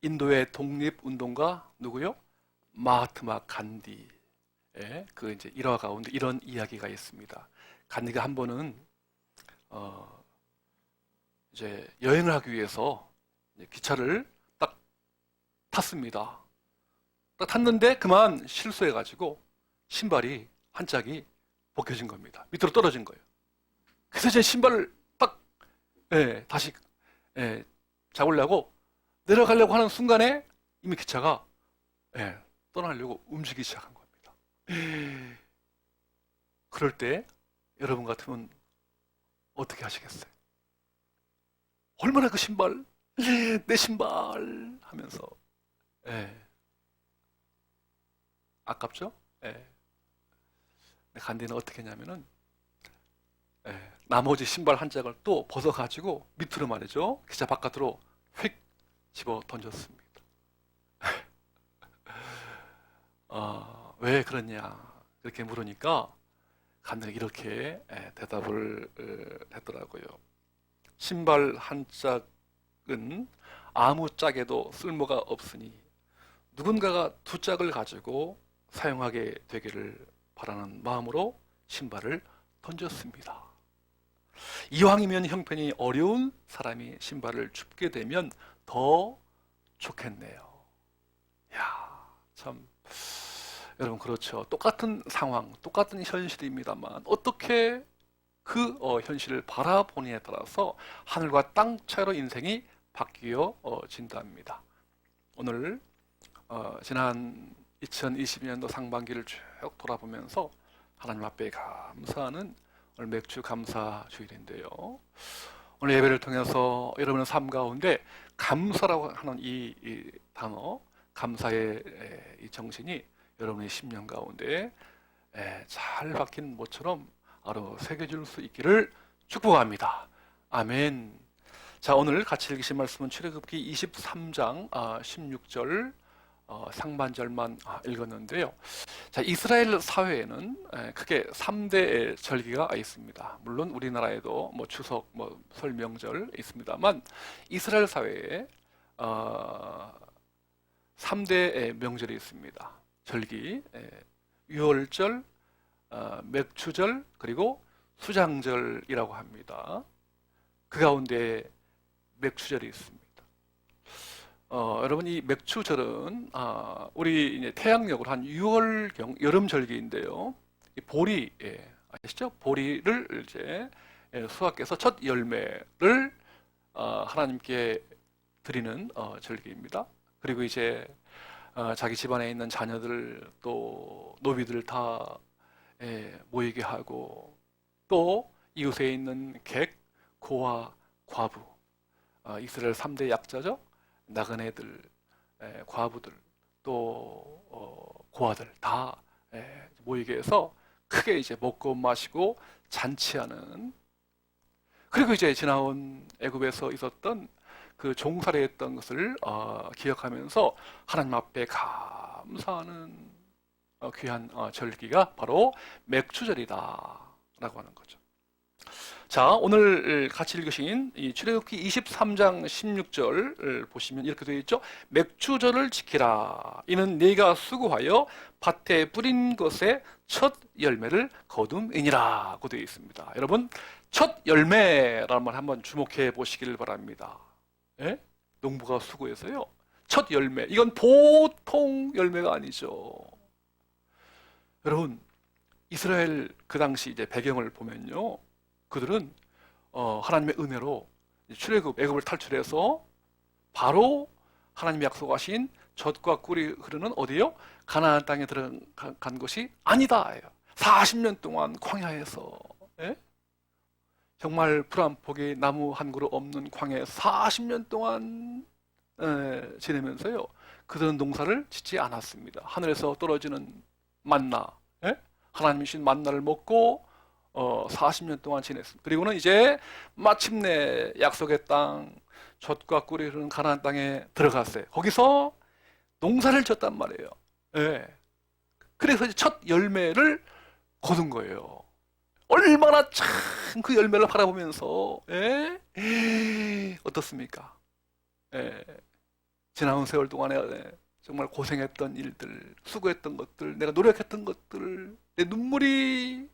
인도의 독립운동가 누구요? 마하트마 간디. 그 이제 일화 가운데 이런 이야기가 있습니다. 간디가 한 번은 이제 여행을 하기 위해서 기차를 딱 탔습니다. 딱 탔는데 그만 실수해가지고 신발이 한 짝이 벗겨진 겁니다. 밑으로 떨어진 거예요. 그래서 제 신발을 딱 다시 잡으려고 내려가려고 하는 순간에 이미 기차가 떠나려고 움직이기 시작한 겁니다. 그럴 때 여러분 같으면 어떻게 하시겠어요? 얼마나 그 신발, 내 신발 하면서 아깝죠? 간디는 어떻게 했냐면은 나머지 신발 한 짝을 또 벗어가지고 밑으로 말이죠. 기차 바깥으로 휙 집어 던졌습니다. 왜 그러냐 그렇게 물으니까 간디가 이렇게 대답을 했더라고요. 신발 한 짝은 아무 짝에도 쓸모가 없으니 누군가가 두 짝을 가지고 사용하게 되기를 바라는 마음으로 신발을 던졌습니다. 이왕이면 형편이 어려운 사람이 신발을 줍게 되면 더 좋겠네요. 야, 참 여러분 그렇죠. 똑같은 상황, 똑같은 현실입니다만 어떻게 그 현실을 바라보느냐에 따라서 하늘과 땅 차이로 인생이 바뀌어진답니다. 오늘 지난 2022년도 상반기를 쭉 돌아보면서 하나님 앞에 감사하는 오늘 맥주 감사 주일인데요. 오늘 예배를 통해서 여러분의 삶 가운데 감사라고 하는 이 단어, 감사의 이 정신이 여러분의 심령 가운데 잘 박힌 모처럼 바로 새겨질 수 있기를 축복합니다. 아멘. 자, 오늘 같이 읽으신 말씀은 출애굽기 23장 16절 상반절만 읽었는데요. 자, 이스라엘 사회에는 크게 3대 절기가 있습니다. 물론 우리나라에도 뭐 추석, 뭐 설 명절 있습니다만 이스라엘 사회에 3대 명절이 있습니다. 절기, 유월절, 맥추절, 그리고 수장절이라고 합니다. 그 가운데 맥추절이 있습니다. 여러분 이 맥추절은 우리 이제 태양력으로 한 6월경 여름절기인데요. 이 보리 아시죠? 보리를 이제 수확해서 첫 열매를 하나님께 드리는 절기입니다. 그리고 이제 자기 집안에 있는 자녀들 또 노비들 다 모이게 하고 또 이웃에 있는 객, 고아, 과부 이스라엘 3대 약자죠. 나그네들, 과부들, 또 고아들 다 모이게 해서 크게 이제 먹고 마시고 잔치하는. 그리고 이제 지나온 애굽에서 있었던 그 종살이했던 것을 기억하면서 하나님 앞에 감사하는 귀한 절기가 바로 맥추절이다라고 하는 거죠. 자, 오늘 같이 읽으신 이 출애굽기 23장 16절 보시면 이렇게 되어 있죠. 맥추절을 지키라. 이는 네가 수고하여 밭에 뿌린 것의 첫 열매를 거둠이니라고 되어 있습니다. 여러분, 첫 열매라는 말 한번 주목해 보시길 바랍니다. 농부가 수고해서요. 첫 열매. 이건 보통 열매가 아니죠. 여러분, 이스라엘 그 당시 이제 배경을 보면요. 그들은 하나님의 은혜로 출애굽 애굽을 탈출해서 바로 하나님이 약속하신 젖과 꿀이 흐르는 어디요? 가나안 땅에 들어간 것이 아니다. 40년 동안 광야에서 정말 풀 한 폭이 나무 한 그루 없는 광야에 40년 동안 지내면서요. 그들은 농사를 짓지 않았습니다. 하늘에서 떨어지는 만나, 하나님이 주신 만나를 먹고 40년 동안 지냈습니다. 그리고는 이제 마침내 약속의 땅, 젖과 꿀이 흐르는 가나안 땅에 들어갔어요. 거기서 농사를 졌단 말이에요. 그래서 이제 첫 열매를 거둔 거예요. 얼마나 참 그 열매를 바라보면서 어떻습니까? 지나온 세월 동안에 정말 고생했던 일들, 수고했던 것들, 내가 노력했던 것들, 내 눈물이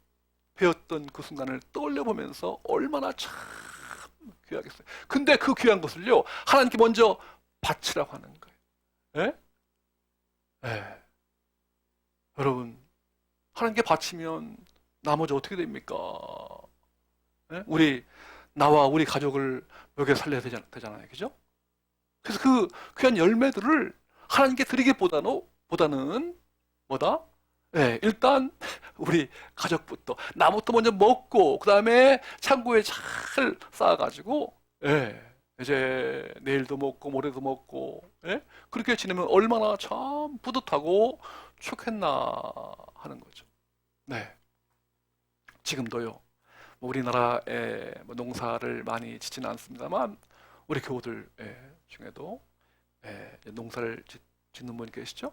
배었던 그 순간을 떠올려 보면서 얼마나 참 귀하겠어요. 근데 그 귀한 것을요, 하나님께 먼저 바치라고 하는 거예요. 예? 예. 여러분, 하나님께 바치면 나머지 어떻게 됩니까? 예? 나와 우리 가족을 먹여 살려야 되잖아요. 그죠? 그래서 그 귀한 열매들을 하나님께 드리기보다는 뭐다? 예, 일단 우리 가족부터 나부터 먼저 먹고 그 다음에 창고에 잘 쌓아가지고 이제 내일도 먹고 모레도 먹고 그렇게 지내면 얼마나 참 뿌듯하고 좋겠나 하는 거죠. 네, 지금도요. 우리나라에 농사를 많이 짓지는 않습니다만 우리 교우들 중에도 농사를 짓는 분 계시죠?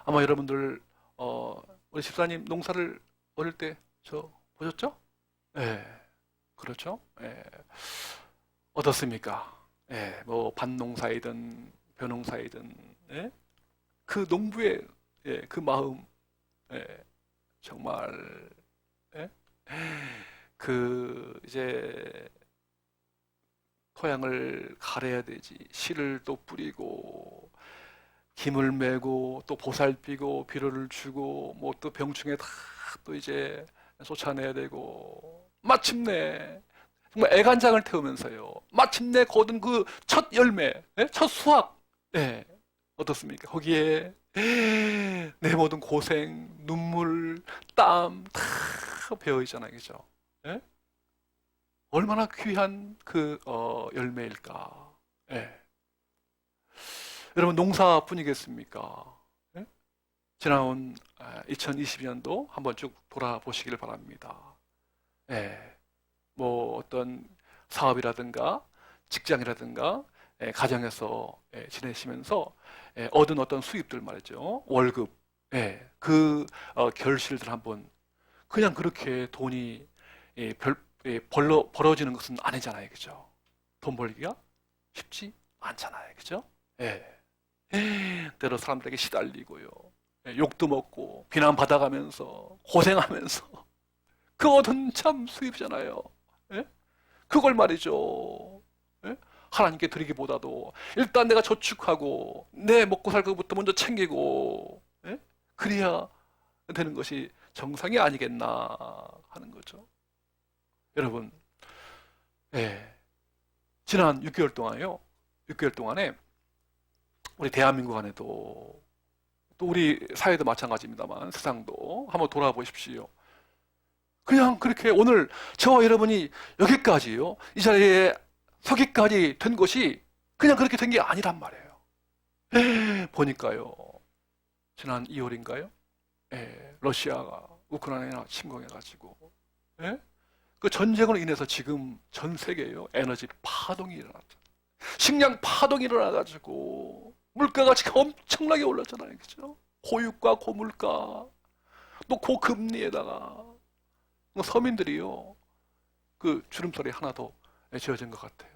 아마 여러분들 우리 집사님 농사를 어릴 때 보셨죠? 그렇죠? 어떻습니까? 뭐 밭농사이든 벼농사이든 그 농부의 그 마음 정말 그 이제 토양을 갈아야 되지, 씨를 또 뿌리고 김을 메고 또 보살피고 비료를 주고 뭐 또 병충해 다 또 이제 쫓아내야 되고 마침내 정말 애간장을 태우면서요, 마침내 거둔 그 첫 열매, 첫 수확, 어떻습니까? 거기에 내 모든 고생, 눈물, 땀 다 배어 있잖아요, 그죠? 얼마나 귀한 그 열매일까? 여러분, 농사뿐이겠습니까? 지나온 2022년도 한번 쭉 돌아보시길 바랍니다. 뭐 어떤 사업이라든가 직장이라든가 가정에서 지내시면서 얻은 어떤 수입들 말이죠. 월급, 그 결실들 한번 그냥 그렇게 돈이 벌어지는 것은 아니잖아요, 그죠? 돈 벌기가 쉽지 않잖아요, 그죠? 때로 사람들에게 시달리고요, 욕도 먹고 비난 받아가면서 고생하면서 그 얻은 참 수입이잖아요. 그걸 말이죠. 하나님께 드리기보다도 일단 내가 저축하고 내 먹고 살 것부터 먼저 챙기고 그래야 되는 것이 정상이 아니겠나 하는 거죠. 여러분, 지난 6개월 동안요, 6개월 동안에 우리 대한민국 안에도 또 우리 사회도 마찬가지입니다만 세상도 한번 돌아보십시오. 그냥 그렇게 오늘 저와 여러분이 여기까지요, 이 자리에 서기까지 된 것이 그냥 그렇게 된 게 아니란 말이에요. 보니까요, 지난 2월인가요? 러시아가 우크라이나 침공해가지고 그 전쟁으로 인해서 지금 전 세계에요, 에너지 파동이 일어났죠. 식량 파동이 일어나가지고 물가가 지금 엄청나게 올랐잖아요, 그죠? 고유가, 고물가, 또 고금리에다가 서민들이요, 그 주름살이 하나 더 지어진 것 같아요.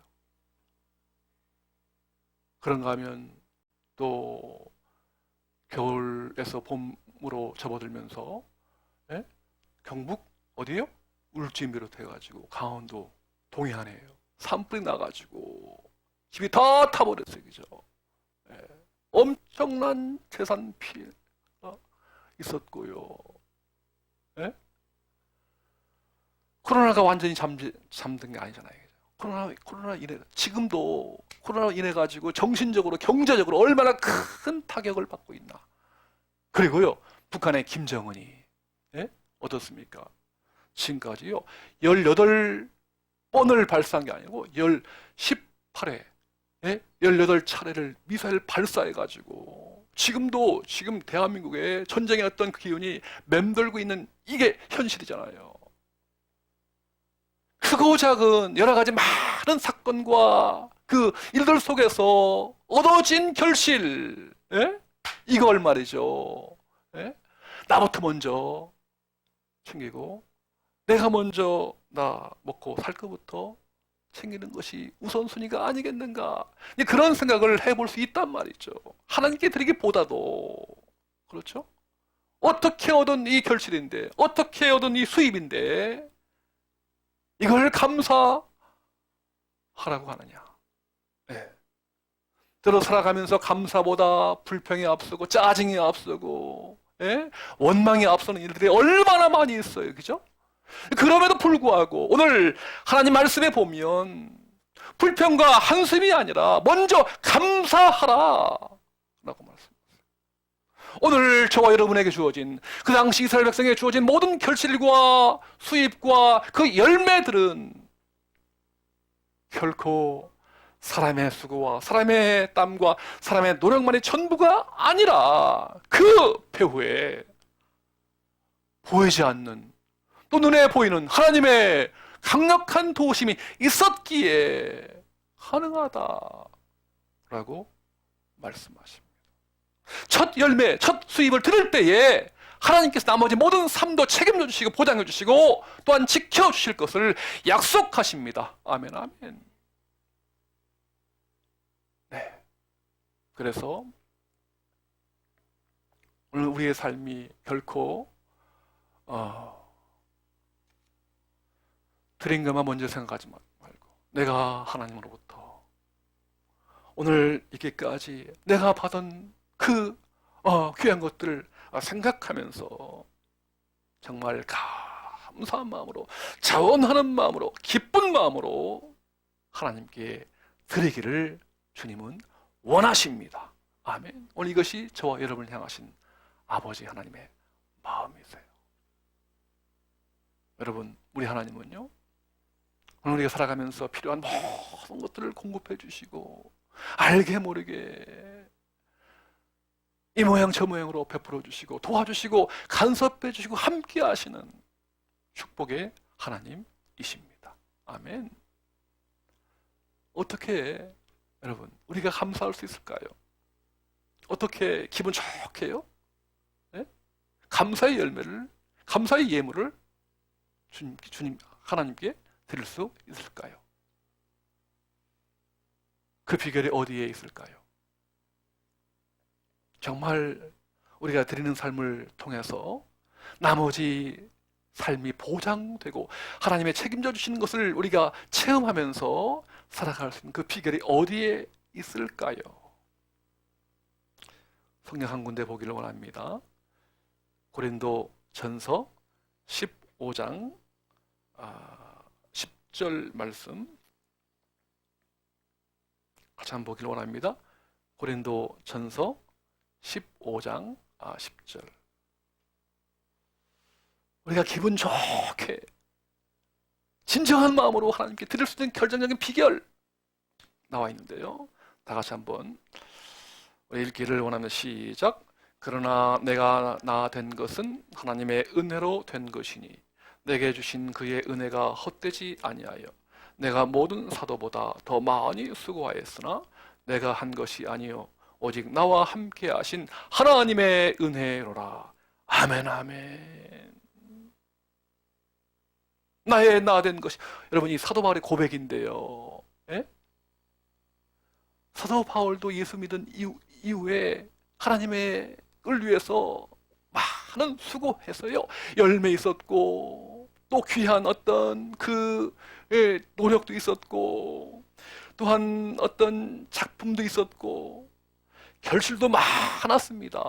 그런가 하면 또 겨울에서 봄으로 접어들면서 경북 어디요? 울진 비롯해가지고 강원도 동해안에요, 산불이 나가지고 집이 다 타버렸어요, 그죠? 엄청난 재산 피해가 있었고요. 코로나가 완전히 잠든 게 아니잖아요. 코로나 인해, 지금도 코로나 인해 가지고 정신적으로, 경제적으로 얼마나 큰 타격을 받고 있나. 그리고요, 북한의 김정은이 어떻습니까? 지금까지요 18번을 발사한 게 아니고 18회 18차례를 미사일 발사해 가지고 지금 대한민국의 전쟁의 어떤 그 기운이 맴돌고 있는 이게 현실이잖아요. 크고 작은 여러 가지 많은 사건과 그 일들 속에서 얻어진 결실, 이걸 말이죠. 나부터 먼저 챙기고 내가 먼저 나 먹고 살 것부터 챙기는 것이 우선순위가 아니겠는가? 그런 생각을 해볼 수 있단 말이죠. 하나님께 드리기보다도. 그렇죠? 어떻게 얻은 이 결실인데, 어떻게 얻은 이 수입인데, 이걸 감사하라고 하느냐? 네. 들어 살아가면서 감사보다 불평이 앞서고 짜증이 앞서고, 예? 원망이 앞서는 일들이 얼마나 많이 있어요. 그죠? 그럼에도 불구하고 오늘 하나님 말씀에 보면 불평과 한숨이 아니라 먼저 감사하라 라고 말씀합니다. 오늘 저와 여러분에게 주어진, 그 당시 이스라엘 백성에게 주어진 모든 결실과 수입과 그 열매들은 결코 사람의 수고와 사람의 땀과 사람의 노력만이 전부가 아니라 그 배후에 보이지 않는, 또 눈에 보이는 하나님의 강력한 도우심이 있었기에 가능하다라고 말씀하십니다. 첫 열매, 첫 수입을 들을 때에 하나님께서 나머지 모든 삶도 책임져 주시고 보장해 주시고 또한 지켜 주실 것을 약속하십니다. 아멘, 아멘. 네. 그래서 오늘 우리의 삶이 결코 드린 것만 먼저 생각하지 말고 내가 하나님으로부터 오늘 이렇게까지 내가 받은 그 귀한 것들을 생각하면서 정말 감사한 마음으로, 자원하는 마음으로, 기쁜 마음으로 하나님께 드리기를 주님은 원하십니다. 아멘. 오늘 이것이 저와 여러분을 향하신 아버지 하나님의 마음이세요. 여러분, 우리 하나님은요, 오늘 우리가 살아가면서 필요한 모든 것들을 공급해 주시고 알게 모르게 이 모양 저 모양으로 베풀어 주시고 도와주시고 간섭해 주시고 함께 하시는 축복의 하나님이십니다. 아멘. 어떻게 여러분 우리가 감사할 수 있을까요? 어떻게 기분 좋게요? 네? 감사의 열매를, 감사의 예물을 주님 하나님께 드릴 수 있을까요? 그 비결이 어디에 있을까요? 정말 우리가 드리는 삶을 통해서 나머지 삶이 보장되고 하나님의 책임져 주시는 것을 우리가 체험하면서 살아갈 수 있는 그 비결이 어디에 있을까요? 성경 한 군데 보기를 원합니다. 고린도 전서 15장 10절 말씀 같이 한번 보기를 원합니다. 고린도 전서 15장 10절. 우리가 기분 좋게 진정한 마음으로 하나님께 드릴 수 있는 결정적인 비결 나와 있는데요. 다 같이 한번 우리 읽기를 원하면 시작. 그러나 내가 나 된 것은 하나님의 은혜로 된 것이니 내게 주신 그의 은혜가 헛되지 아니하여 내가 모든 사도보다 더 많이 수고하였으나 내가 한 것이 아니요 오직 나와 함께 하신 하나님의 은혜로라. 아멘, 아멘. 나의 나 된 것이, 여러분 이 사도 바울의 고백인데요. 예? 사도 바울도 예수 믿은 이후에 하나님의 을 위해서 많은 수고했어요. 열매 있었고 또 귀한 어떤 그 노력도 있었고 또한 어떤 작품도 있었고 결실도 많았습니다.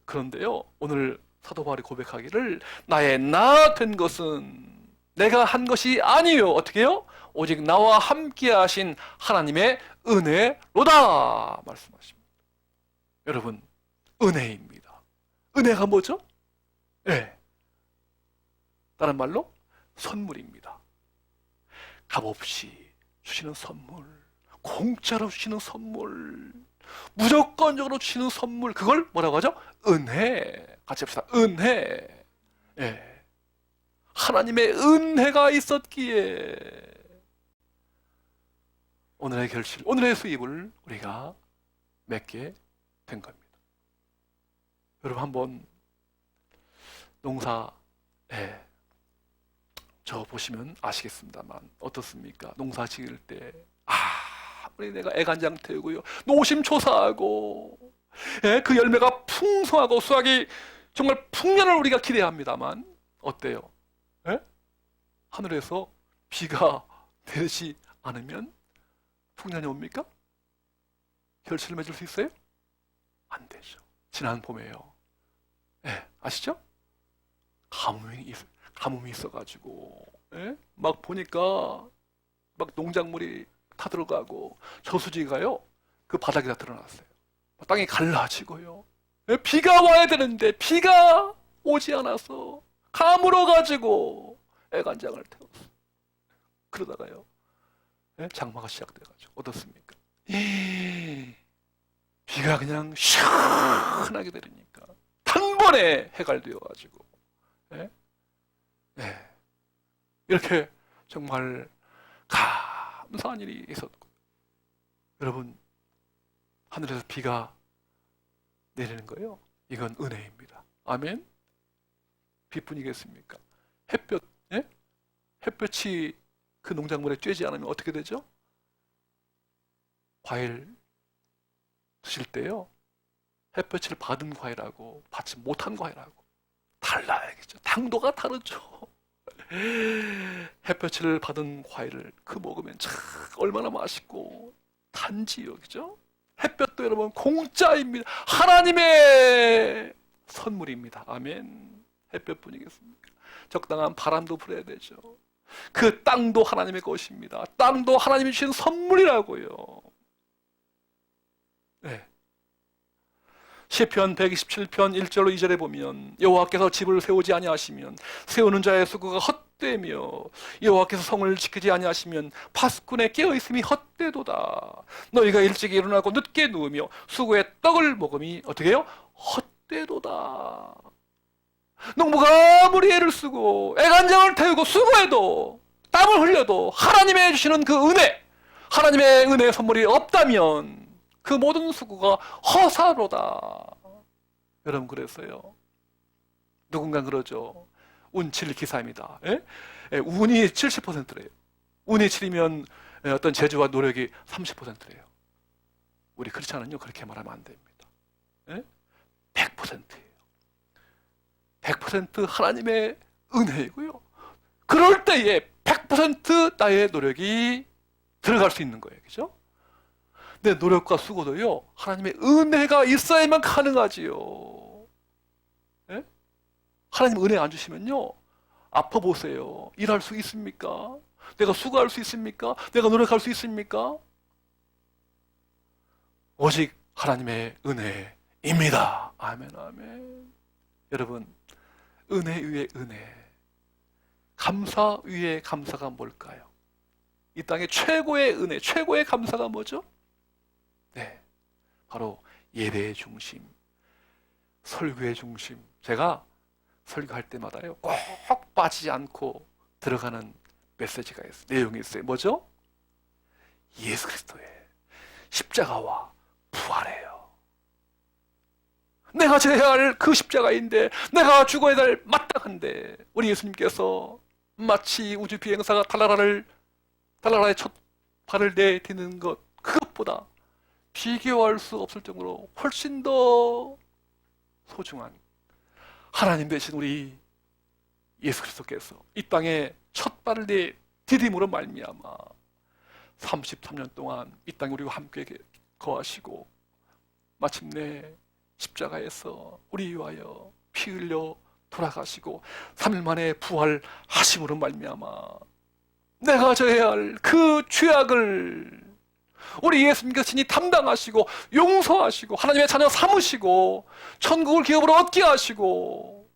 그런데요, 오늘 사도 바울이 고백하기를 나의 나 된 것은 내가 한 것이 아니요. 어떻게 해요? 오직 나와 함께 하신 하나님의 은혜로다 말씀하십니다. 여러분, 은혜입니다. 은혜가 뭐죠? 네. 다른 말로 선물입니다. 값없이 주시는 선물, 공짜로 주시는 선물, 무조건적으로 주시는 선물, 그걸 뭐라고 하죠? 은혜. 같이 합시다. 은혜. 예. 하나님의 은혜가 있었기에 오늘의 결실, 오늘의 수입을 우리가 맺게 된 겁니다. 여러분 한번 농사에 저 보시면 아시겠습니다만 어떻습니까? 농사 지을 때 우리 내가 애간장 태우고요, 노심초사하고, 예, 그 열매가 풍성하고 수확이 정말 풍년을 우리가 기대합니다만 어때요? 예? 하늘에서 비가 내리지 않으면 풍년이 옵니까? 결실을 맺을 수 있어요? 안 되죠. 지난 봄에요, 예, 아시죠? 가뭄이 있어가지고, 예? 막 보니까 막 농작물이 타들어가고 저수지가요, 그 바닥에다 드러났어요. 땅이 갈라지고요, 예? 비가 와야 되는데 비가 오지 않아서 가물어가지고 애간장을 태웠어요. 그러다가요, 예? 장마가 시작돼가지고 어떻습니까? 비가 그냥 시원하게 내리니까 단번에 해갈되어가지고, 예? 예. 이렇게 정말 감사한 일이 있었고, 여러분, 하늘에서 비가 내리는 거예요. 이건 은혜입니다. 아멘. 비뿐이겠습니까? 햇볕, 예? 햇볕이 그 농작물에 쬐지 않으면 어떻게 되죠? 과일 드실 때요, 햇볕을 받은 과일하고 받지 못한 과일하고 달라야겠죠. 당도가 다르죠. 햇볕을 받은 과일을 먹으면 참 얼마나 맛있고 단지요, 그죠? 햇볕도 여러분 공짜입니다. 하나님의 선물입니다. 아멘. 햇볕뿐이겠습니까? 적당한 바람도 불어야 되죠. 그 땅도 하나님의 것입니다. 땅도 하나님이 주신 선물이라고요. 네. 시편 127편 1절로 2절에 보면 여호와께서 집을 세우지 아니하시면 세우는 자의 수고가 헛되며 여호와께서 성을 지키지 아니하시면 파수꾼의 깨어있음이 헛되도다. 너희가 일찍 일어나고 늦게 누우며 수고의 떡을 먹음이 어떻게 해요? 헛되도다. 농부가 아무리 애를 쓰고 애간장을 태우고 수고해도 땀을 흘려도 하나님의 주시는 그 은혜, 하나님의 은혜의 선물이 없다면 그 모든 수고가 허사로다. 여러분, 그랬어요. 누군가 그러죠. 운7 기사입니다. 예? 예, 운이 70%래요. 운이 7이면 어떤 재주와 노력이 30%래요. 우리 크리스찬은요, 그렇게 말하면 안 됩니다. 예? 100%예요. 100% 하나님의 은혜이고요. 그럴 때에 100% 나의 노력이 들어갈 수 있는 거예요. 그죠? 내 노력과 수고도요, 하나님의 은혜가 있어야만 가능하지요. 예? 하나님 은혜 안 주시면요, 아파 보세요. 일할 수 있습니까? 내가 수고할 수 있습니까? 내가 노력할 수 있습니까? 오직 하나님의 은혜입니다. 아멘, 아멘. 여러분, 은혜 위에 은혜, 감사 위에 감사가 뭘까요? 이 땅의 최고의 은혜, 최고의 감사가 뭐죠? 네, 바로 예배의 중심, 설교의 중심. 제가 설교할 때마다요, 꼭 빠지지 않고 들어가는 메시지가 있어요. 내용이 있어요. 뭐죠? 예수 그리스도의 십자가와 부활이에요. 내가 져야 할 그 십자가인데, 내가 죽어야 될 마땅한데, 우리 예수님께서 마치 우주 비행사가 달나라의 첫 발을 내딛는 것, 그것보다 비교할 수 없을 정도로 훨씬 더 소중한 하나님 되신 우리 예수 그리스도께서 이 땅에 첫 발을 내디딤으로 말미암아 33년 동안 이 땅에 우리와 함께 거하시고 마침내 십자가에서 우리 위하여 피 흘려 돌아가시고 3일 만에 부활하심으로 말미암아 내가 져야 할 그 죄악을 우리 예수님께서 친히 담당하시고 용서하시고 하나님의 자녀 삼으시고 천국을 기업으로 얻게 하시고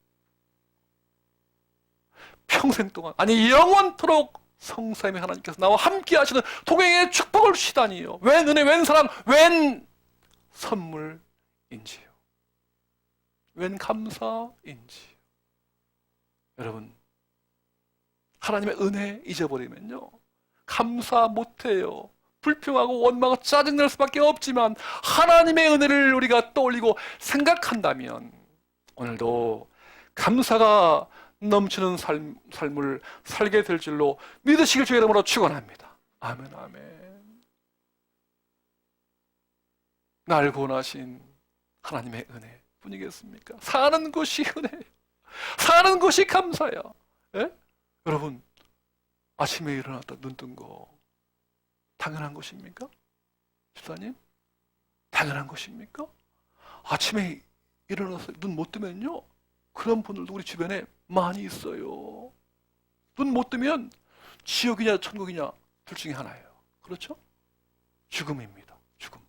평생 동안, 아니 영원토록 성삼위 하나님께서 나와 함께 하시는 동행의 축복을 주시다니요. 웬 은혜, 웬 사랑, 웬 선물인지요. 웬 감사인지요. 여러분, 하나님의 은혜 잊어버리면요, 감사 못해요. 불평하고 원망하고 짜증낼 수밖에 없지만 하나님의 은혜를 우리가 떠올리고 생각한다면 오늘도 감사가 넘치는 삶을 살게 될 줄로 믿으시길 주의 이름으로 축원합니다. 아멘, 아멘. 날 구원하신 하나님의 은혜 뿐이겠습니까? 사는 것이 은혜예요. 사는 것이 감사야. 예? 여러분, 아침에 일어났다 눈 뜬 거 당연한 것입니까? 집사님? 당연한 것입니까? 아침에 일어나서 눈 못 뜨면요, 그런 분들도 우리 주변에 많이 있어요. 눈 못 뜨면 지옥이냐 천국이냐 둘 중에 하나예요. 그렇죠? 죽음입니다. 죽음.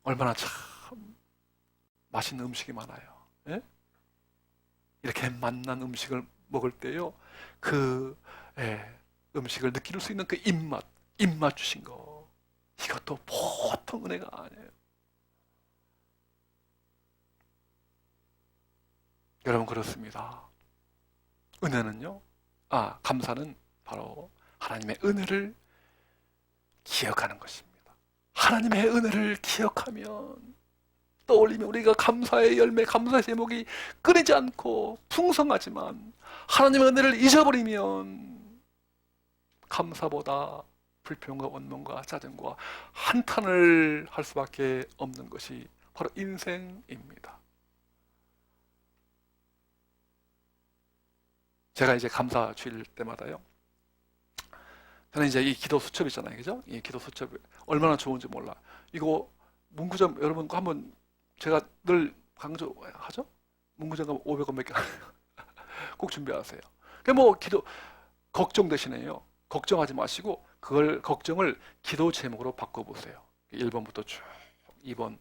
얼마나 참 맛있는 음식이 많아요. 예? 이렇게 맛난 음식을 먹을 때요, 그 음식을 느낄 수 있는 그 입맛 주신 거, 이것도 보통 은혜가 아니에요. 여러분, 그렇습니다. 은혜는요, 감사는 바로 하나님의 은혜를 기억하는 것입니다. 하나님의 은혜를 기억하면, 떠올리면 우리가 감사의 열매, 감사의 제목이 끊이지 않고 풍성하지만, 하나님의 은혜를 잊어버리면 감사보다 불평과 원망과 짜증과 한탄을 할 수밖에 없는 것이 바로 인생입니다. 제가 이제 감사 주일 때마다요, 저는 이제 이 기도 수첩 있잖아요, 그죠? 이 기도 수첩 얼마나 좋은지 몰라. 이거 문구점 여러분과 한번, 제가 늘 강조하죠? 문구점 가면 500원 몇 개 꼭 준비하세요. 뭐 기도 걱정되시네요. 걱정하지 마시고 그걸 걱정을 기도 제목으로 바꿔보세요. 1번부터 쭉 2번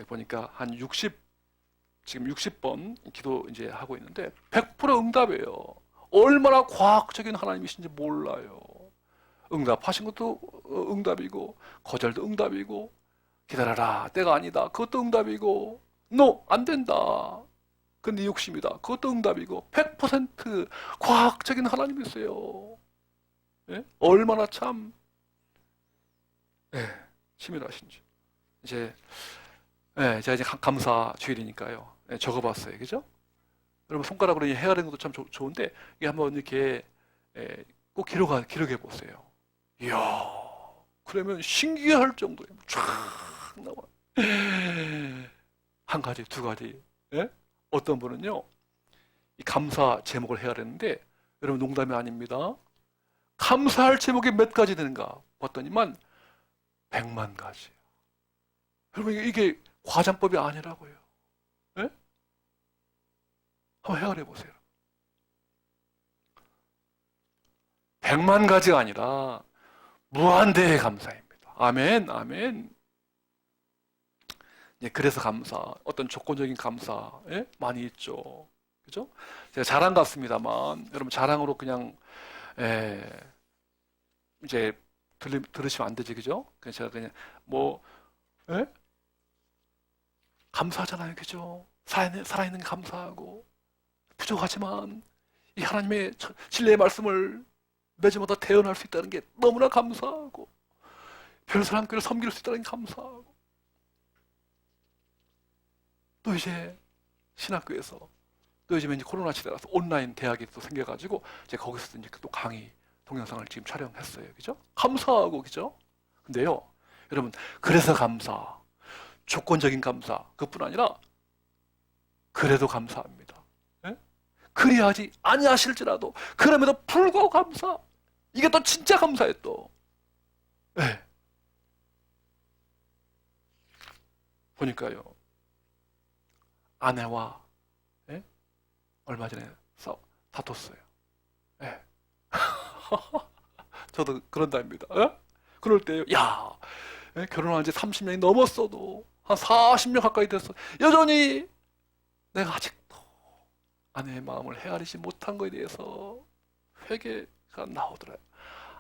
보니까 한 60, 지금 60번 기도 이제 하고 있는데 100% 응답이에요. 얼마나 과학적인 하나님이신지 몰라요. 응답하신 것도 응답이고, 거절도 응답이고, 기다려라 때가 아니다 그것도 응답이고, no 안 된다 그건 네 욕심이다 그것도 응답이고, 100% 과학적인 하나님이세요. 예? 얼마나 참 치밀하신지. 이제 제가 이제 감사 주일이니까요, 적어봤어요, 그죠? 여러분 손가락으로 헤아리는 것도 참 좋은데, 이게 한번 이렇게 꼭 기록해 보세요. 이야, 그러면 신기할 정도예요. 쫙 나와. 한 가지, 두 가지. 예? 어떤 분은요, 이 감사 제목을 헤아리는데, 여러분 농담이 아닙니다. 감사할 제목이 몇 가지 되는가 봤더니만 100만 가지. 여러분 이게 과장법이 아니라고요. 예? 한번 헤아려 보세요. 100만 가지가 아니라 무한대의 감사입니다. 아멘, 아멘. 그래서 감사, 어떤 조건적인 감사, 많이 있죠. 그죠? 제가 자랑 같습니다만, 여러분 자랑으로 그냥, 이제 들으시면 안 되지, 그죠? 그냥 제가 그냥 감사하잖아요, 그죠? 살아있는 감사하고, 부족하지만 이 하나님의 진리의 말씀을 매주마다 대언할 수 있다는 게 너무나 감사하고, 별사람교를 섬길 수 있다는 게 감사하고, 또 이제 신학교에서 또 요즘에 이제 코로나 시대라서 온라인 대학이 또 생겨가지고 제가 거기서 이제 또 강의 동영상을 지금 촬영했어요, 그죠? 감사하고, 그죠? 근데요, 여러분, 그래서 감사, 조건적인 감사, 그뿐 아니라 그래도 감사합니다. 예? 그리하지 아니하실지라도 그럼에도 불구하고 감사. 이게 또 진짜 감사예요, 또. 예. 보니까요, 아내와 얼마 전에 다퉜어요. 예. 저도 그런답니다. 그럴 때요, 결혼한 지 30년이 넘었어도, 한 40년 가까이 됐어, 여전히 내가 아직도 아내의 마음을 헤아리지 못한 것에 대해서 회개가 나오더라고요.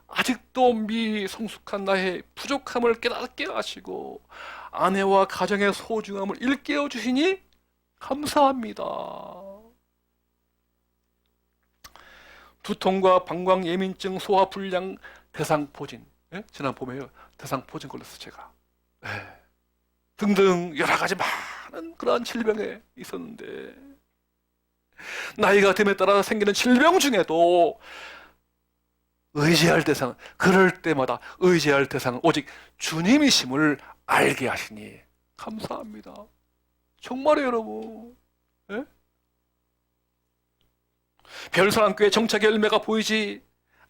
아직도 미성숙한 나의 부족함을 깨닫게 하시고 아내와 가정의 소중함을 일깨워 주시니 감사합니다. 두통과 방광 예민증, 소화 불량, 대상포진, 지난 봄에요, 대상포진 걸렸어 제가. 등등 여러 가지 하는 그러한 질병에 있었는데, 나이가 됨에 따라 생기는 질병 중에도 의지할 대상, 그럴 때마다 의지할 대상은 오직 주님이심을 알게 하시니 감사합니다. 정말요, 여러분. 예? 별사랑교회 정착의 열매가 보이지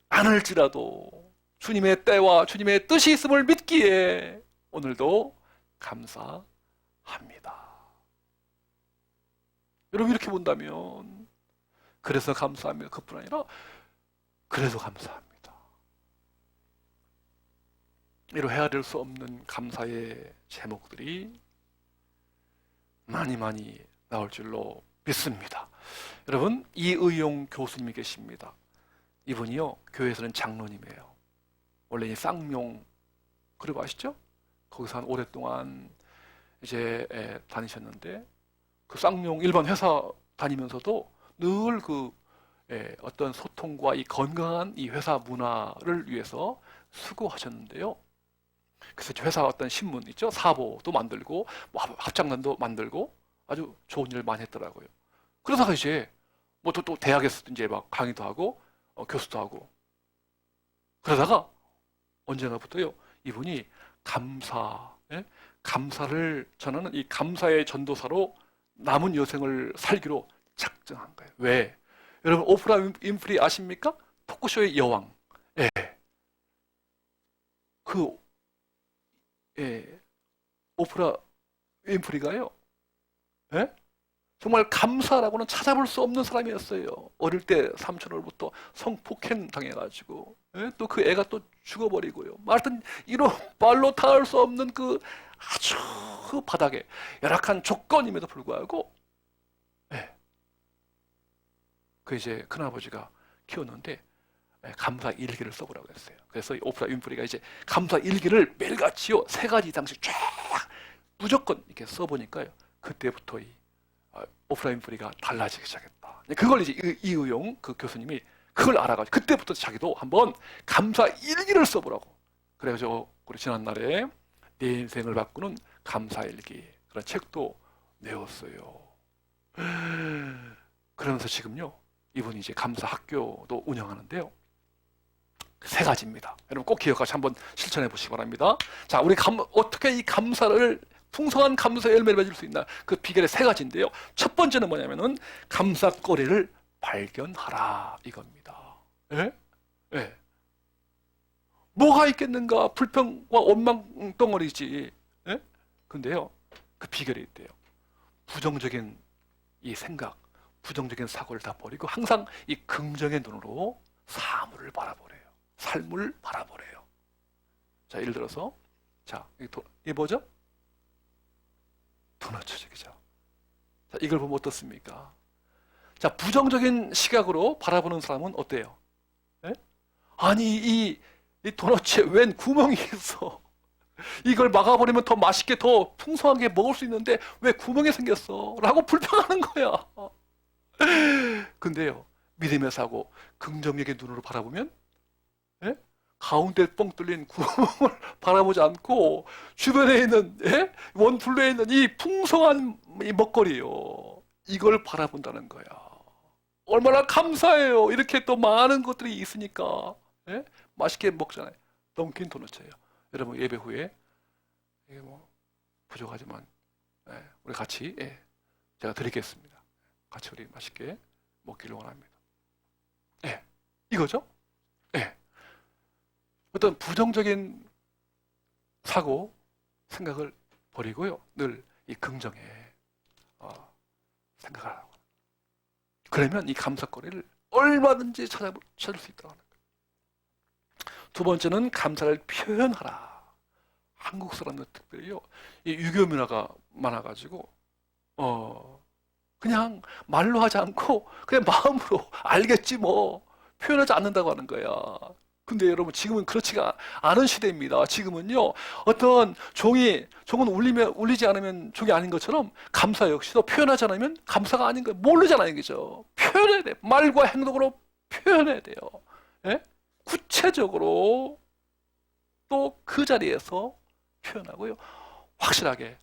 않을지라도 주님의 때와 주님의 뜻이 있음을 믿기에 오늘도 감사합니다. 여러분, 이렇게 본다면 그래서 감사합니다. 그뿐 아니라 그래도 감사합니다. 이로 헤아릴 수 없는 감사의 제목들이 많이 나올 줄로 믿습니다. 여러분, 이의용 교수님이 계십니다. 이분이요, 교회에서는 장로님이에요. 원래 이 쌍용 그룹 아시죠? 거기서 한 오랫동안 이제 다니셨는데, 그 쌍용 일반 회사 다니면서도 늘 어떤 소통과 이 건강한 이 회사 문화를 위해서 수고하셨는데요. 그래서 회사 어떤 신문 있죠? 사보도 만들고, 뭐 합작단도 만들고, 아주 좋은 일을 많이 했더라고요. 그러다가 이제, 뭐 또 대학에서 이제 막 강의도 하고, 교수도 하고. 그러다가 언젠가부터요, 이분이 감사를 전하는 이 감사의 전도사로 남은 여생을 살기로 작정한 거예요. 왜? 여러분, 오프라 윈프리 아십니까? 토크쇼의 여왕. 예. 오프라 윈프리가요, 예? 정말 감사라고는 찾아볼 수 없는 사람이었어요. 어릴 때 삼촌으로부터 성폭행 당해가지고, 예? 또 그 애가 또 죽어버리고요. 하여튼 이런 말로 닿을 수 없는 그 아주 바닥에 열악한 조건임에도 불구하고, 예. 그 이제 큰아버지가 키웠는데, 감사 일기를 써보라고 했어요. 그래서 오프라 윈프리가 이제 감사 일기를 매일같이요 3가지 이상씩 쫙 무조건 이렇게 써보니까요, 그때부터 이 오프라 윈프리가 달라지기 시작했다. 그걸 이제 이의용 그 교수님이 그걸 알아가지고 그때부터 자기도 한번 감사 일기를 써보라고. 그래가지고 우리 지난날에 내 인생을 바꾸는 감사 일기, 그런 책도 내었어요. 그러면서 지금요, 이분이 이제 감사 학교도 운영하는데요. 3가지입니다. 여러분 꼭 기억하시 한번 실천해 보시기 바랍니다. 자, 우리 어떻게 이 감사를, 풍성한 감사의 열매를 맺을 수 있나? 그 비결의 3가지인데요. 첫 번째는 뭐냐면은 감사거리를 발견하라, 이겁니다. 예? 예. 뭐가 있겠는가? 불평과 원망 덩어리지. 예? 근데요, 그 비결이 있대요. 부정적인 이 생각, 부정적인 사고를 다 버리고 항상 이 긍정의 눈으로 사물을 바라보래요. 삶을 바라보래요. 자, 예를 들어서, 자, 이게 뭐죠? 도너츠적이죠. 자, 이걸 보면 어떻습니까? 자, 부정적인 시각으로 바라보는 사람은 어때요? 예? 아니, 이 도너츠에 웬 구멍이 있어? 이걸 막아버리면 더 맛있게, 더 풍성하게 먹을 수 있는데 왜 구멍이 생겼어? 라고 불평하는 거야. 근데요, 믿음의 사고, 긍정적인 눈으로 바라보면, 예? 가운데 뻥 뚫린 구멍을 바라보지 않고 주변에 있는, 예? 원툴레에 있는 이 풍성한 이 먹거리요, 이걸 바라본다는 거야. 얼마나 감사해요. 이렇게 또 많은 것들이 있으니까, 예? 맛있게 먹잖아요. 던킨 도너츠예요. 여러분, 예배 후에 이게 뭐 부족하지만, 예, 우리 같이, 예, 제가 드리겠습니다. 같이 우리 맛있게 먹기를 원합니다. 예, 이거죠? 예. 어떤 부정적인 사고, 생각을 버리고요, 늘 이 긍정에 생각하라고. 그러면 이 감사거리를 얼마든지 찾을 수 있다는 거예요. 두 번째는 감사를 표현하라. 한국 사람들 특별히요, 이 유교 문화가 많아가지고 그냥 말로 하지 않고 그냥 마음으로 알겠지 뭐 표현하지 않는다고 하는 거야. 근데 여러분, 지금은 그렇지가 않은 시대입니다. 지금은요, 어떤 종은 울리지 않으면 종이 아닌 것처럼 감사 역시도 표현하지 않으면 감사가 아닌 거예요. 모르잖아요, 그죠? 표현해야 돼. 말과 행동으로 표현해야 돼요. 예? 구체적으로 또 그 자리에서 표현하고요, 화끈하게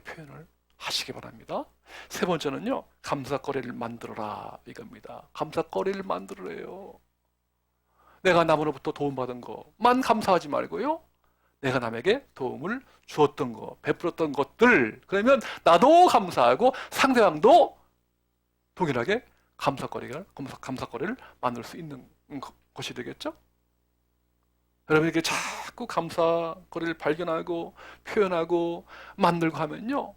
표현을 하시기 바랍니다. 세 번째는요, 감사거리를 만들어라 이겁니다. 감사거리를 만들으래요. 내가 남으로부터 도움받은 것만 감사하지 말고요, 내가 남에게 도움을 주었던 것, 베풀었던 것들, 그러면 나도 감사하고 상대방도 동일하게 감사거리를 만들 수 있는 것이 되겠죠? 여러분에게 자꾸 감사거리를 발견하고 표현하고 만들고 하면요,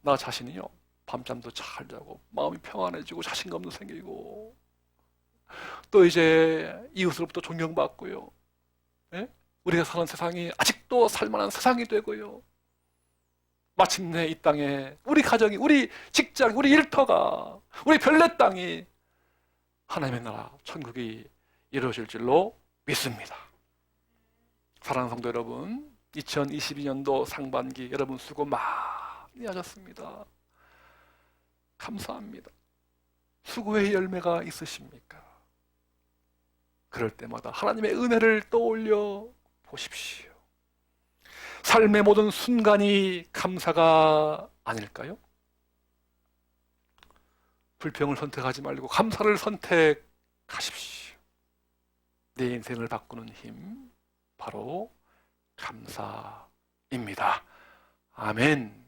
나 자신이요, 밤잠도 잘 자고 마음이 평안해지고 자신감도 생기고 또 이제 이웃으로부터 존경받고요, 예? 우리가 사는 세상이 아직도 살만한 세상이 되고요, 마침내 이 땅에 우리 가정이, 우리 직장, 우리 일터가, 우리 별내 땅이 하나님의 나라 천국이 이루어질 줄로 믿습니다. 사랑하는 성도 여러분, 2022년도 상반기 여러분 수고 많이 하셨습니다. 감사합니다. 수고의 열매가 있으십니까? 그럴 때마다 하나님의 은혜를 떠올려 보십시오. 삶의 모든 순간이 감사가 아닐까요? 불평을 선택하지 말고 감사를 선택하십시오. 내 인생을 바꾸는 힘, 바로 감사입니다. 아멘.